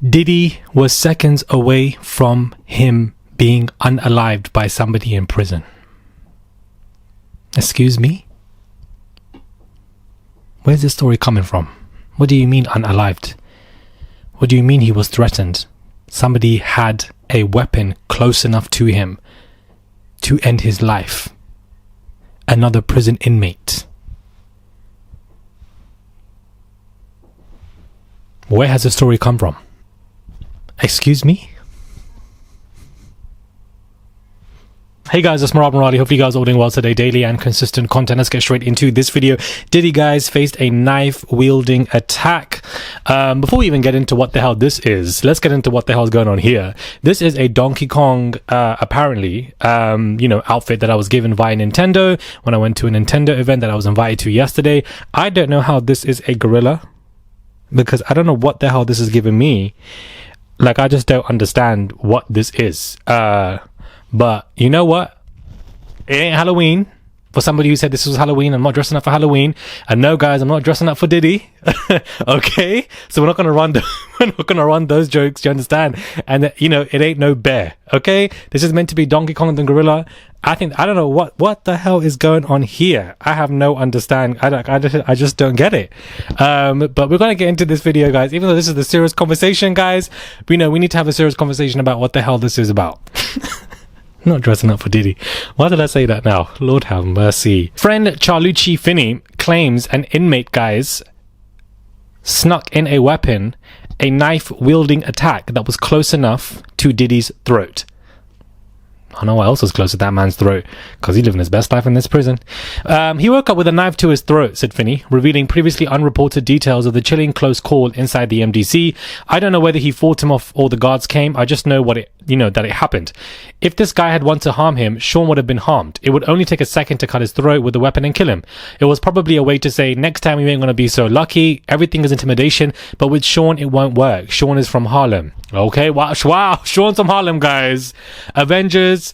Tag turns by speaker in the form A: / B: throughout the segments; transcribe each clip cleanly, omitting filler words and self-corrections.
A: Diddy was seconds away from him being unalived by somebody in prison. Excuse me? Where's this story coming from? What do you mean unalived? What do you mean he was threatened? Somebody had a weapon close enough to him to end his life. Another prison inmate. Where has the story come from? Excuse me? Hey guys, it's Marab Maradi. Hope you guys are all doing well today. Daily and consistent content. Let's get straight into this video. Diddy, guys, faced a knife-wielding attack. Before we even get into what the hell this is, let's get into what the hell is going on here. This is a Donkey Kong, apparently, outfit that I was given via Nintendo when I went to a Nintendo event that I was invited to yesterday. I don't know how this is a gorilla, because I don't know what the hell this is giving me. Like, I just don't understand what this is. But you know what? It ain't Halloween. For somebody who said this was Halloween, I'm not dressing up for Halloween. And no, guys, I'm not dressing up for Diddy. Okay? So we're not gonna run those jokes, you understand? And it ain't no bear. Okay? This is meant to be Donkey Kong the gorilla. I don't know what the hell is going on here. I have no understanding. I just don't get it. But we're gonna get into this video, guys. Even though this is the serious conversation, guys, we need to have a serious conversation about what the hell this is about. Not dressing up for Diddy. Why did I say that now? Lord have mercy. Friend Charlucci Finney claims an inmate, guys, snuck in a weapon, a knife-wielding attack that was close enough to Diddy's throat. I don't know what else was close to that man's throat, because he's living his best life in this prison. He woke up with a knife to his throat, said Finney, revealing previously unreported details of the chilling close call inside the MDC. I don't know whether he fought him off or the guards came. I just know that it happened. If this guy had wanted to harm him, Sean would have been harmed. It would only take a second to cut his throat with a weapon and kill him. It was probably a way to say, next time we ain't gonna be so lucky. Everything is intimidation, but with Sean, it won't work. Sean is from Harlem. Okay, wow, Sean's from Harlem, guys. Avengers,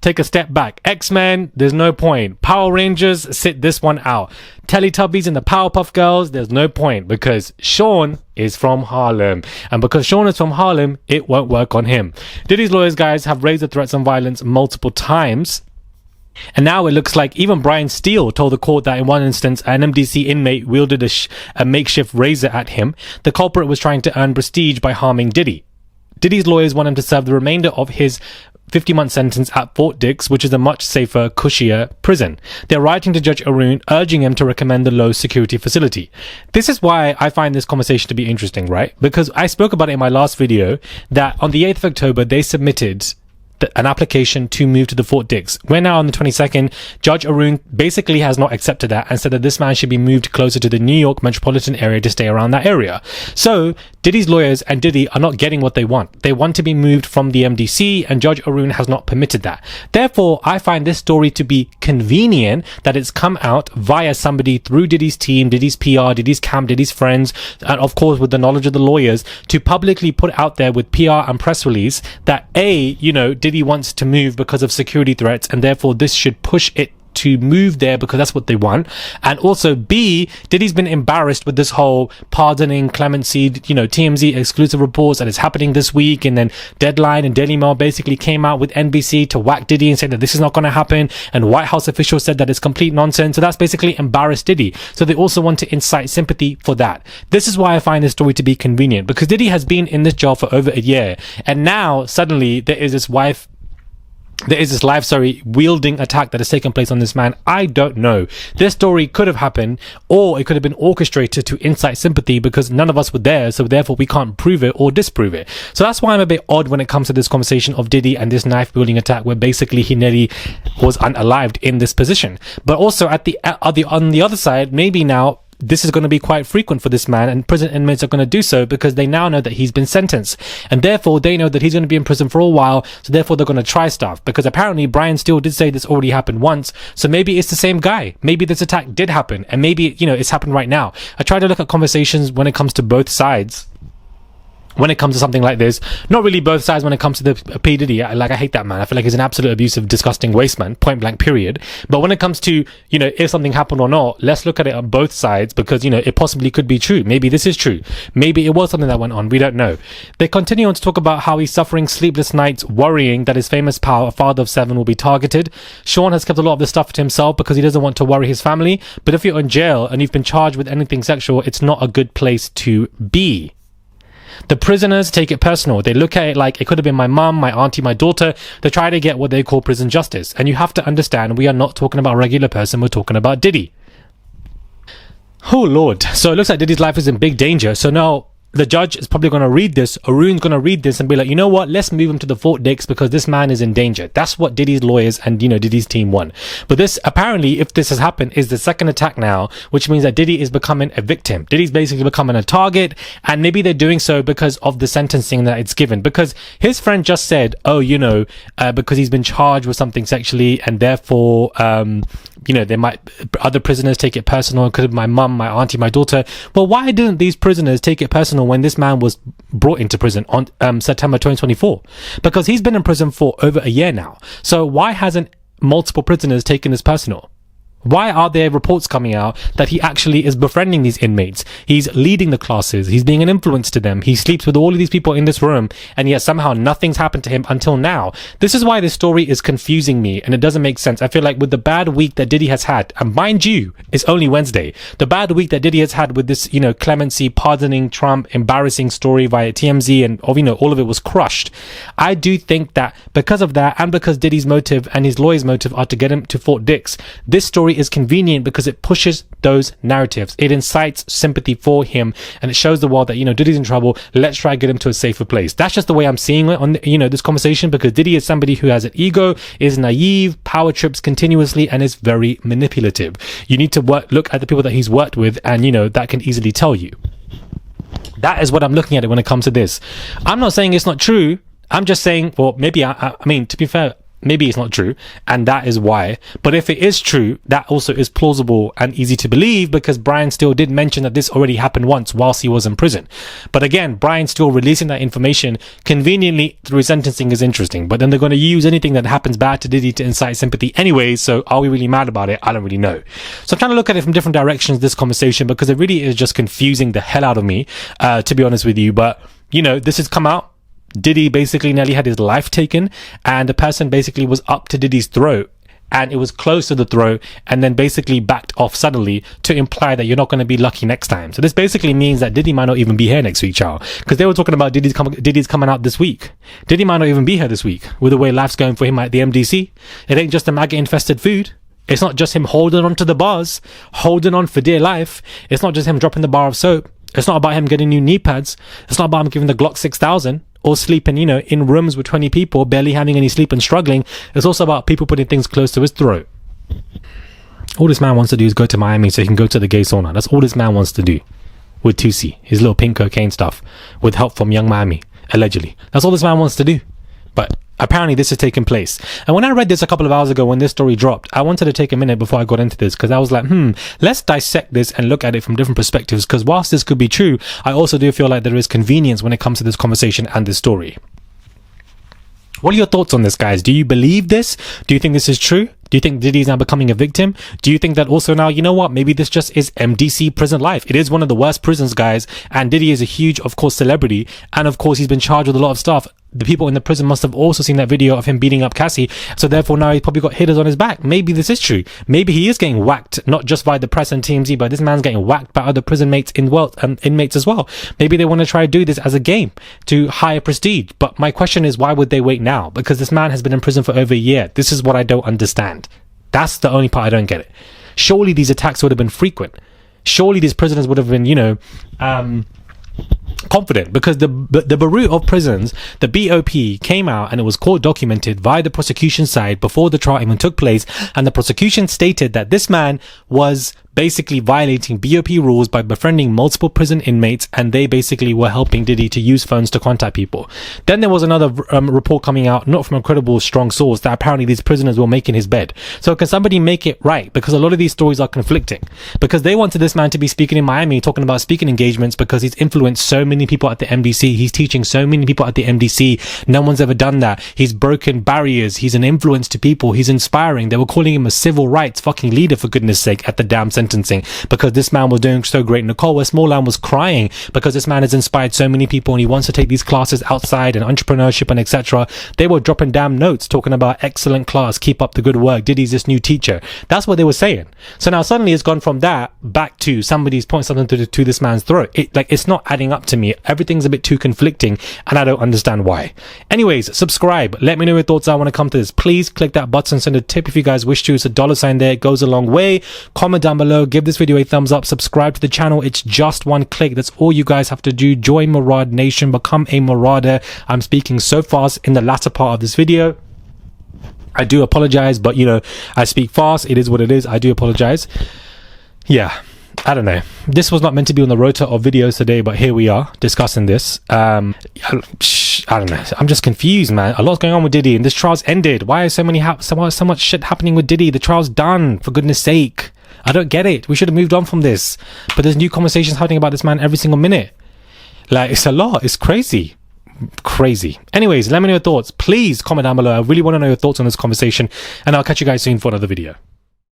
A: take a step back. X-Men, there's no point. Power Rangers, sit this one out. Teletubbies and the Powerpuff Girls, there's no point, because Sean is from Harlem. And because Sean is from Harlem, it won't work on him. Diddy's lawyers, guys, have raised the threats and violence multiple times. And now it looks like even Brian Steele told the court that in one instance, an MDC inmate wielded a makeshift razor at him. The culprit was trying to earn prestige by harming Diddy. Diddy's lawyers want him to serve the remainder of his 50-month sentence at Fort Dix, which is a much safer, cushier prison. They're writing to Judge Arun, urging him to recommend the low-security facility. This is why I find this conversation to be interesting, right? Because I spoke about it in my last video, that on the 8th of October, they submitted an application to move to the Fort Dix. We're now on the 22nd. Judge Arun basically has not accepted that and said that this man should be moved closer to the New York metropolitan area to stay around that area. So Diddy's lawyers and Diddy are not getting what they want. They want to be moved from the MDC, and Judge Arun has not permitted that. Therefore, I find this story to be convenient that it's come out via somebody through Diddy's team, Diddy's PR, Diddy's camp, Diddy's friends, and of course with the knowledge of the lawyers, to publicly put out there with PR and press release that Diddy wants to move because of security threats, and therefore this should push it to move there because that's what they want. And also B, Diddy's been embarrassed with this whole pardoning, clemency, TMZ exclusive reports that is happening this week, and then Deadline and Daily Mail basically came out with NBC to whack Diddy and said that this is not going to happen, and White House officials said that it's complete nonsense. So that's basically embarrassed Diddy. So they also want to incite sympathy for that. This is why I find this story to be convenient, because Diddy has been in this job for over a year, and now suddenly there is this wielding attack that has taken place on this man. I don't know. This story could have happened, or it could have been orchestrated to incite sympathy, because none of us were there, so therefore we can't prove it or disprove it. So that's why I'm a bit odd when it comes to this conversation of Diddy and this knife-wielding attack, where basically he nearly was unalived in this position. But also on the other side, maybe now this is going to be quite frequent for this man, and prison inmates are going to do so because they now know that he's been sentenced, and therefore they know that he's going to be in prison for a while, so therefore they're going to try stuff, because apparently Brian Steele did say this already happened once, so maybe it's the same guy. Maybe this attack did happen, and maybe it's happened right now. I try to look at conversations when it comes to both sides when it comes to something like this. Not really both sides when it comes to the P. Diddy. I hate that man. I feel like he's an absolute abusive, disgusting waste man, point blank period. But when it comes to, if something happened or not, let's look at it on both sides, because, it possibly could be true. Maybe this is true. Maybe it was something that went on. We don't know. They continue on to talk about how he's suffering sleepless nights, worrying that his famous father of 7 will be targeted. Sean has kept a lot of this stuff to himself because he doesn't want to worry his family. But if you're in jail and you've been charged with anything sexual, it's not a good place to be. The prisoners take it personal. They look at it like it could have been my mum, my auntie, my daughter. They try to get what they call prison justice. And you have to understand, we are not talking about a regular person. We're talking about Diddy. Oh, Lord. So it looks like Diddy's life is in big danger. So now the judge is probably going to read this. Arun's going to read this and be like, you know what? Let's move him to the Fort Dix because this man is in danger. That's what Diddy's lawyers and, Diddy's team want. But this, apparently, if this has happened, is the second attack now, which means that Diddy is becoming a victim. Diddy's basically becoming a target, and maybe they're doing so because of the sentencing that it's given. Because his friend just said, because he's been charged with something sexually, and therefore, they might, other prisoners take it personal. It could be my mum, my auntie, my daughter. Well, why didn't these prisoners take it personal when this man was brought into prison on September 2024? Because he's been in prison for over a year now. So why hasn't multiple prisoners taken this personal? Why are there reports coming out that he actually is befriending these inmates? He's leading the classes. He's being an influence to them. He sleeps with all of these people in this room, and yet somehow nothing's happened to him until now. This is why this story is confusing me, and it doesn't make sense. I feel like with the bad week that Diddy has had, and mind you, it's only Wednesday, the bad week that Diddy has had with this, clemency, pardoning Trump, embarrassing story via TMZ, and all of it was crushed. I do think that because of that, and because Diddy's motive and his lawyer's motive are to get him to Fort Dix, this story is convenient because it pushes those narratives. It incites sympathy for him, and it shows the world that, Diddy's in trouble. Let's try to get him to a safer place. That's just the way I'm seeing it on, this conversation, because Diddy is somebody who has an ego, is naive, power trips continuously, and is very manipulative. You need to look at the people that he's worked with, and, that can easily tell you. That is what I'm looking at it when it comes to this. I'm not saying it's not true. I'm just saying, well, maybe, I mean, to be fair, maybe it's not true, and that is why. But if it is true, that also is plausible and easy to believe, because Brian Steele did mention that this already happened once whilst he was in prison. But again, Brian Steele releasing that information conveniently through sentencing is interesting. But then they're going to use anything that happens bad to Diddy to incite sympathy anyway. So are we really mad about it? I don't really know. So I'm trying to look at it from different directions, this conversation, because it really is just confusing the hell out of me, to be honest with you. But, this has come out. Diddy basically nearly had his life taken, and the person basically was up to Diddy's throat, and it was close to the throat, and then basically backed off suddenly to imply that you're not going to be lucky next time. So this basically means that Diddy might not even be here next week, child, because they were talking about Diddy's coming out this week. Diddy might not even be here this week with the way life's going for him at the MDC. It ain't just the maggot infested food. It's not just him holding on to the bars, holding on for dear life. It's not just him dropping the bar of soap. It's not about him getting new knee pads. It's not about him giving the Glock 6000 or sleeping, in rooms with 20 people, barely having any sleep and struggling. It's also about people putting things close to his throat. All this man wants to do is go to Miami so he can go to the gay sauna. That's all this man wants to do with Tusi, his little pink cocaine stuff, with help from Young Miami, allegedly. That's all this man wants to do. But apparently this has taken place. And when I read this a couple of hours ago when this story dropped, I wanted to take a minute before I got into this, because I was like, let's dissect this and look at it from different perspectives, because whilst this could be true, I also do feel like there is convenience when it comes to this conversation and this story. What are your thoughts on this, guys? Do you believe this? Do you think this is true? Do you think Diddy is now becoming a victim? Do you think that also now, maybe this just is MDC prison life? It is one of the worst prisons, guys, and Diddy is a huge, of course, celebrity, and of course he's been charged with a lot of stuff. The people in the prison must have also seen that video of him beating up Cassie, so therefore now he's probably got hitters on his back. Maybe this is true. Maybe he is getting whacked, not just by the press and TMZ, but this man's getting whacked by other prison mates inmates as well. Maybe they want to try to do this as a game to higher prestige. But my question is, why would they wait now? Because this man has been in prison for over a year. This is what I don't understand. That's the only part I don't get it. Surely these attacks would have been frequent. Surely these prisoners would have been, confident, because the Bureau of Prisons, the BOP, came out and it was court documented via the prosecution side before the trial even took place, and the prosecution stated that this man was basically violating BOP rules by befriending multiple prison inmates, and they basically were helping Diddy to use phones to contact people. Then there was another report coming out, not from a credible, strong source, that apparently these prisoners were making his bed. So can somebody make it right? Because a lot of these stories are conflicting. Because they wanted this man to be speaking in Miami, talking about speaking engagements, because he's influenced so many people at the MDC. He's teaching so many people at the MDC. No one's ever done that. He's broken barriers. He's an influence to people. He's inspiring. They were calling him a civil rights fucking leader, for goodness sake, at the damn sentencing, because this man was doing so great. Nicole Westmoreland was crying because this man has inspired so many people and he wants to take these classes outside and entrepreneurship and etc. They were dropping damn notes talking about excellent class, keep up the good work, Diddy's this new teacher. That's what they were saying. So now suddenly it's gone from that back to somebody's pointing something to this man's throat. It's not adding up to me. Everything's a bit too conflicting and I don't understand why. Anyways, subscribe. Let me know your thoughts. I want to come to this. Please click that button, send a tip if you guys wish to. It's a $sign there. It goes a long way. Comment down below. Give this video a thumbs up. Subscribe to the channel. It's just one click. That's all you guys have to do. Join Maraud Nation. Become a Marauder. I'm speaking so fast in the latter part of this video. I do apologize, but you know, I speak fast. It is what it is. I do apologize. Yeah, I don't know. This was not meant to be on the rota of videos today, but here we are discussing this. I don't know. I'm just confused, man. A lot's going on with Diddy, and this trial's ended. Why is so much shit happening with Diddy? The trial's done, for goodness sake. I don't get it. We should have moved on from this. But there's new conversations happening about this man every single minute. Like, it's a lot. It's crazy. Anyways, let me know your thoughts. Please comment down below. I really want to know your thoughts on this conversation, and I'll catch you guys soon for another video.